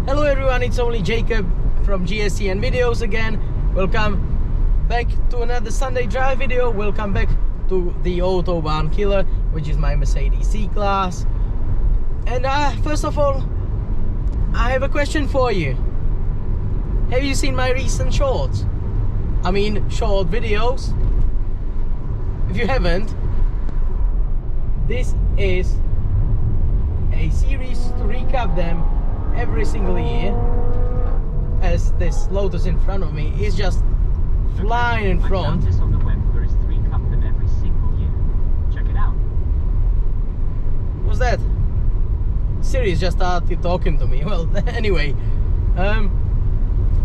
Hello everyone, it's only Jacob from GSCN videos again. Welcome back to another Sunday drive video. Welcome back to the Autobahn Killer, which is my Mercedes C-Class. And first of all, I have a question for you. Have you seen my recent shorts? I mean, short videos. If you haven't, this is a series to recap them every single year, as this Lotus in front of me is just flying in front. I found this on the web. There is 3 recap them every single year. Check it out. What's that? Siri just started talking to me. Well, anyway,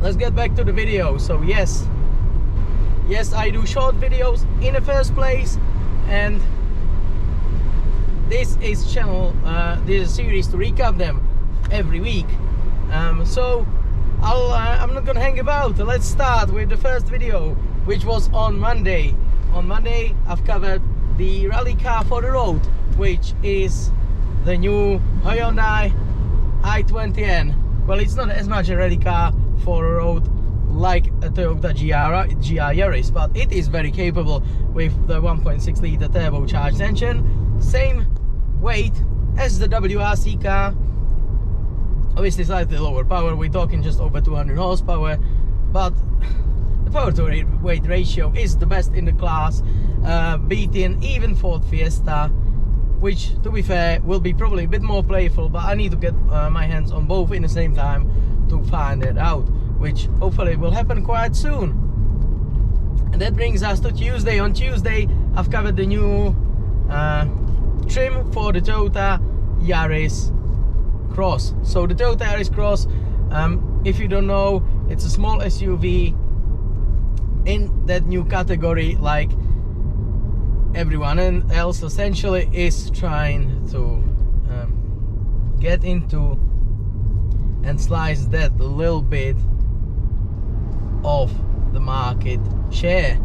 let's get back to the video. So yes, I do short videos in the first place, and this is channel. This is a series to recap them every week. So I'm not gonna hang about. Let's start with the first video, which was on Monday. On Monday, I've covered the rally car for the road, which is the new Hyundai i20N. Well, it's not as much a rally car for a road like a Toyota GR Yaris, but it is very capable with the 1.6 litre turbocharged engine, same weight as the WRC car. Obviously slightly lower power, we're talking just over 200 horsepower, but the power to weight ratio is the best in the class, beating even Ford Fiesta, which, to be fair, will be probably a bit more playful, but I need to get my hands on both in the same time to find it out, which hopefully will happen quite soon. And that brings us to Tuesday. On Tuesday, I've covered the new trim for the Toyota Yaris Cross. So the Toyota Yaris Cross, if you don't know, it's a small SUV in that new category, like everyone else essentially is trying to get into and slice that little bit of the market share.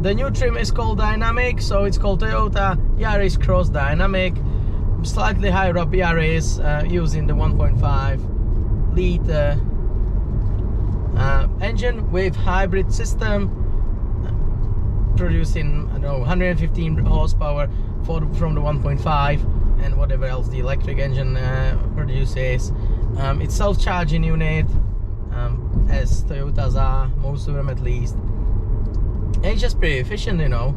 The new trim is called Dynamic, so it's called Toyota Yaris Cross Dynamic. Slightly higher up Yaris, using the 1.5 litre engine with hybrid system, producing, I don't know, 115 horsepower from the 1.5 and whatever else the electric engine produces. It's self-charging unit, as Toyotas are, most of them at least, and it's just pretty efficient, you know.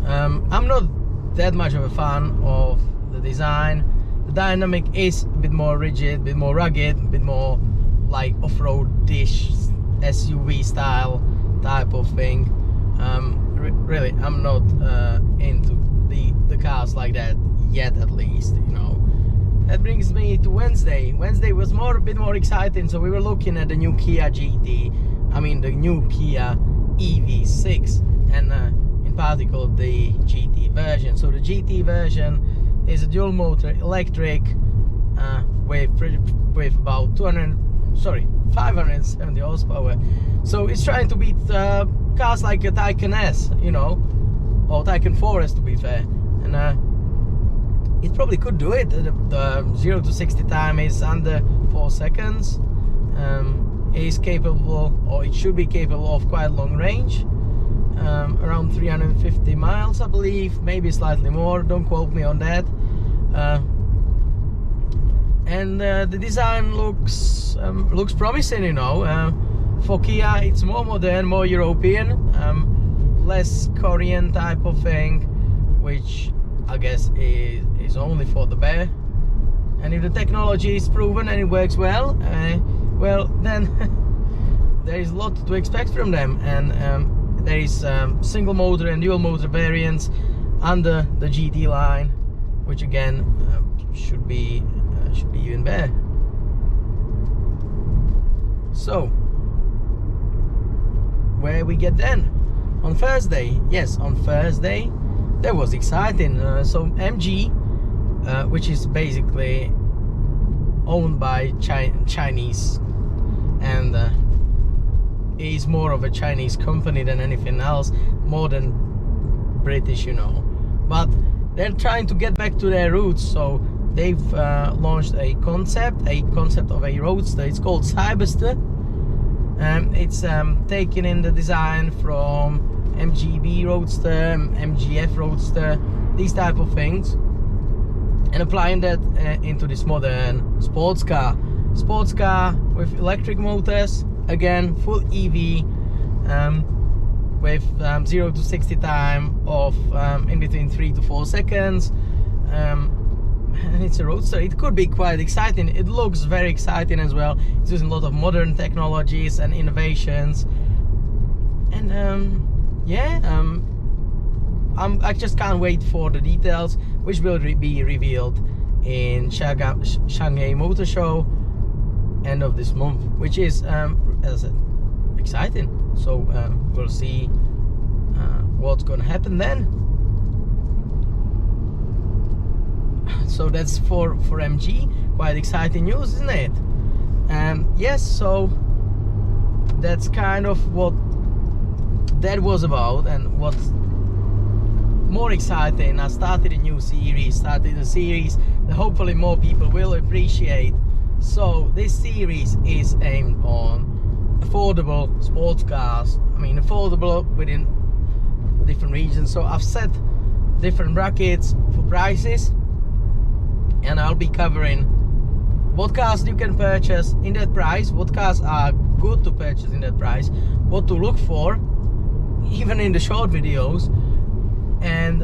I'm not that much of a fan of the design. The Dynamic is a bit more rigid, a bit more rugged, a bit more like off-road-ish SUV style type of thing. Really, I'm not into the cars like that yet, at least, you know. That brings me to Wednesday. Wednesday was a bit more exciting, so we were looking at the new Kia GT, the new Kia EV6, and in particular the GT version. So the GT version is a dual motor electric with about 570 horsepower. So it's trying to beat cars like a Taycan S, you know, or Taycan 4S, to be fair. And it probably could do it. The 0 to 60 time is under 4 seconds. It is capable, or it should be capable, of quite long range, around 350 miles, I believe, maybe slightly more, don't quote me on that. And the design looks promising, you know. For Kia, it's more modern, more European, less Korean type of thing, which I guess is only for the bear. And if the technology is proven and it works well, then there is a lot to expect from them. And there is single motor and dual motor variants under the GT line, which again should be even better. So where we get then? On Thursday, yes, on Thursday, that was exciting. So MG, which is basically owned by Chinese, and is more of a Chinese company than anything else, more than British, you know. But they're trying to get back to their roots, so they've launched a concept of a roadster. It's called Cyberster. It's taken in the design from MGB Roadster, MGF Roadster, these type of things, and applying that into this modern sports car with electric motors, again full EV, with 0 to 60 time of in between 3 to 4 seconds, and it's a roadster. It could be quite exciting. It looks very exciting as well. It's using a lot of modern technologies and innovations, and I just can't wait for the details, which will be revealed in Shanghai Motor Show end of this month, which is, as I said, exciting. So we'll see what's gonna happen then. So that's for MG. Quite exciting news, isn't it? Yes, so that's kind of what that was about. And what's more exciting, I started a new series, that hopefully more people will appreciate. So this series is aimed on affordable sports cars. I mean, affordable within different regions. So I've set different brackets for prices, and I'll be covering what cars you can purchase in that price, what cars are good to purchase in that price, what to look for, even in the short videos, and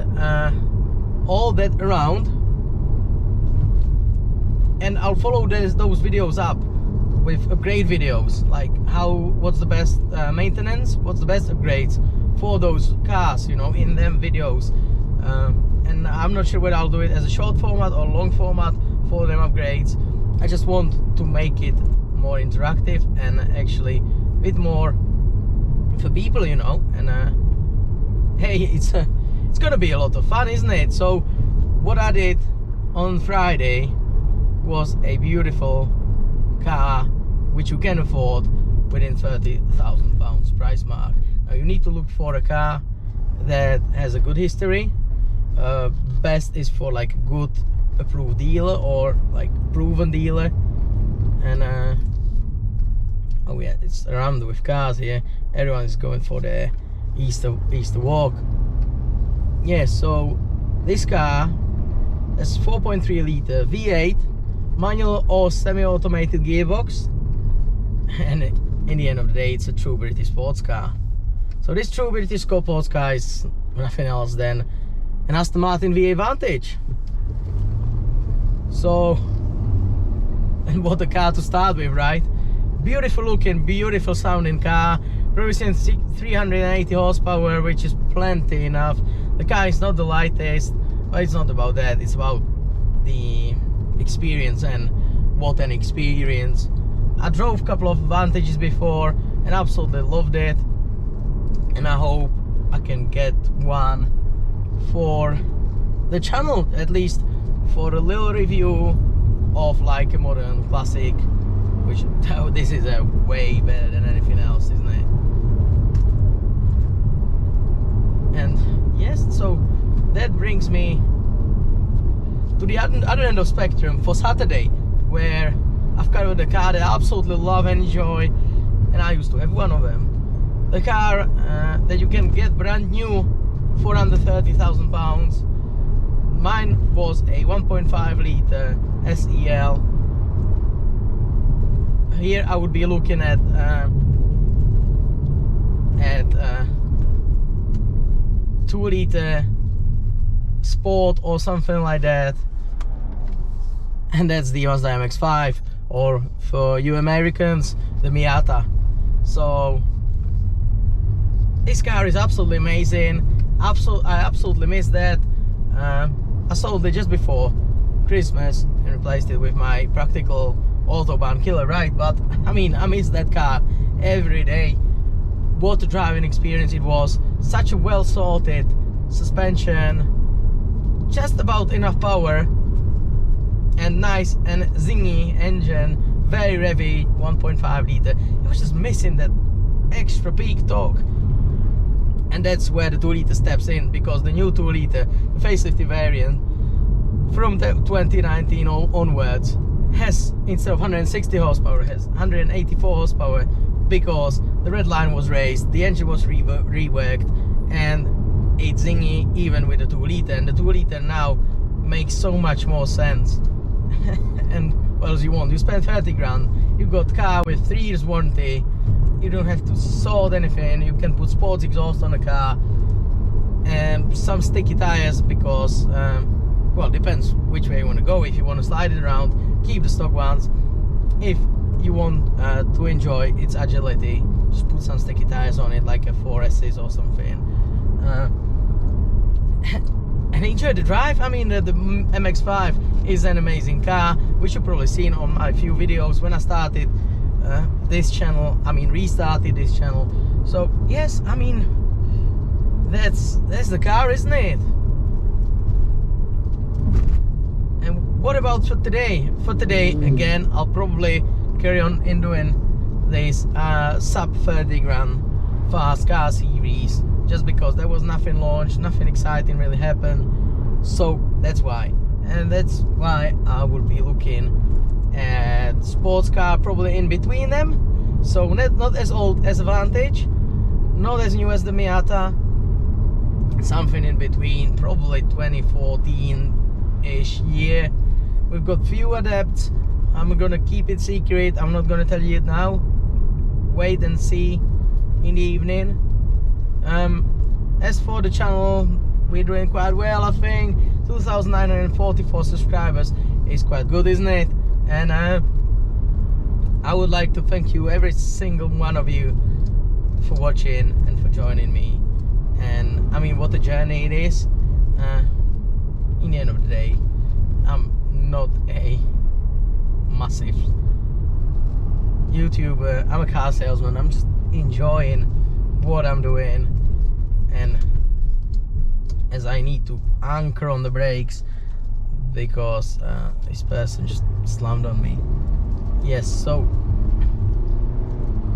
all that around. And I'll follow those videos up with upgrade videos, like what's the best maintenance, what's the best upgrades for those cars, you know, in them videos. And I'm not sure whether I'll do it as a short format or long format for them upgrades. I just want to make it more interactive and actually a bit more for people, you know. And hey, it's gonna be a lot of fun, isn't it? So what I did on Friday was a beautiful car which you can afford within £30,000 price mark. Now you need to look for a car that has a good history. Best is for like a good approved dealer or like proven dealer. And oh yeah, it's around with cars here. Everyone is going for the Easter walk. Yeah, so this car has 4.3 liter V8 manual or semi-automated gearbox, and in the end of the day it's a true British sports car. So this true British sports car is nothing else than an Aston Martin V8 Vantage. So, and what a car to start with, right? Beautiful looking, beautiful sounding car, producing 380 horsepower, which is plenty enough. The car is not the lightest, but it's not about that. It's about the experience, and what an experience. I drove a couple of Vantages before and absolutely loved it, and I hope I can get one for the channel, at least for a little review of like a modern classic, which this is a way better than anything else, isn't it? And yes, so that brings me to the other end of spectrum for Saturday, where I've covered a car that I absolutely love and enjoy, and I used to have one of them. The car that you can get brand new for under £30,000. Mine was a 1.5 liter SEL. Here I would be looking at 2 liter Sport or something like that, and that's the Mazda MX-5, or for you Americans, the Miata. So this car is absolutely amazing. I absolutely miss that. I sold it just before Christmas and replaced it with my practical Autobahn killer, right? But I mean, I miss that car every day. What a driving experience it was. Such a well sorted suspension, just about enough power, and nice and zingy engine, very revvy 1.5 liter. It was just missing that extra peak torque, and that's where the 2 liter steps in, because the new 2 liter facelifted variant from the 2019 onwards has, instead of 160 horsepower, has 184 horsepower, because the red line was raised, the engine was reworked, and it's zingy even with the 2 liter, and the 2 liter now makes so much more sense. And what else you want? You spend 30 grand, you got car with 3 years warranty, you don't have to sort anything, you can put sports exhaust on the car, and some sticky tires, because well, depends which way you want to go. If you want to slide it around, keep the stock ones. If you want to enjoy its agility, just put some sticky tires on it, like a 4S's or something, and enjoy the drive. I mean, the MX-5 is an amazing car, which you've probably seen on my few videos when I started this channel. I mean, restarted this channel. So yes, I mean, that's the car, isn't it? And what about for today? For today, again, I'll probably carry on in doing this sub 30 grand fast car series, just because there was nothing launched, nothing exciting really happened. So that's why. And that's why I will be looking at sports car probably in between them. So not as old as Vantage, not as new as the Miata, something in between, probably 2014-ish year. We've got few adapts. I'm gonna keep it secret, I'm not gonna tell you it now. Wait and see in the evening. As for the channel, we're doing quite well, I think. 2,944 subscribers is quite good, isn't it? And I would like to thank you, every single one of you, for watching and for joining me. And I mean, what a journey it is. In the end of the day, I'm not a massive YouTuber, I'm a car salesman. I'm just enjoying what I'm doing, and as I need to anchor on the brakes because this person just slammed on me. Yes, so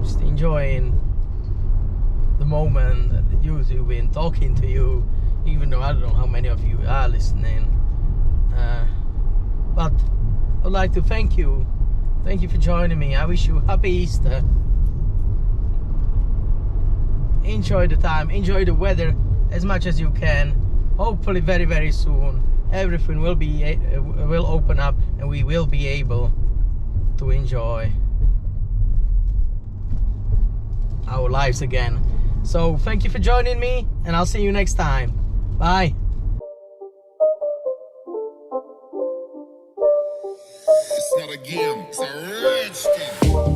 just enjoying the moment, YouTube, and talking to you, even though I don't know how many of you are listening. But I would like to thank you. Thank you for joining me. I wish you happy Easter. Enjoy the time, enjoy the weather as much as you can. Hopefully very, very soon everything will open up and we will be able to enjoy our lives again. So thank you for joining me, and I'll see you next time. Bye. It's not a game, it's a rich thing.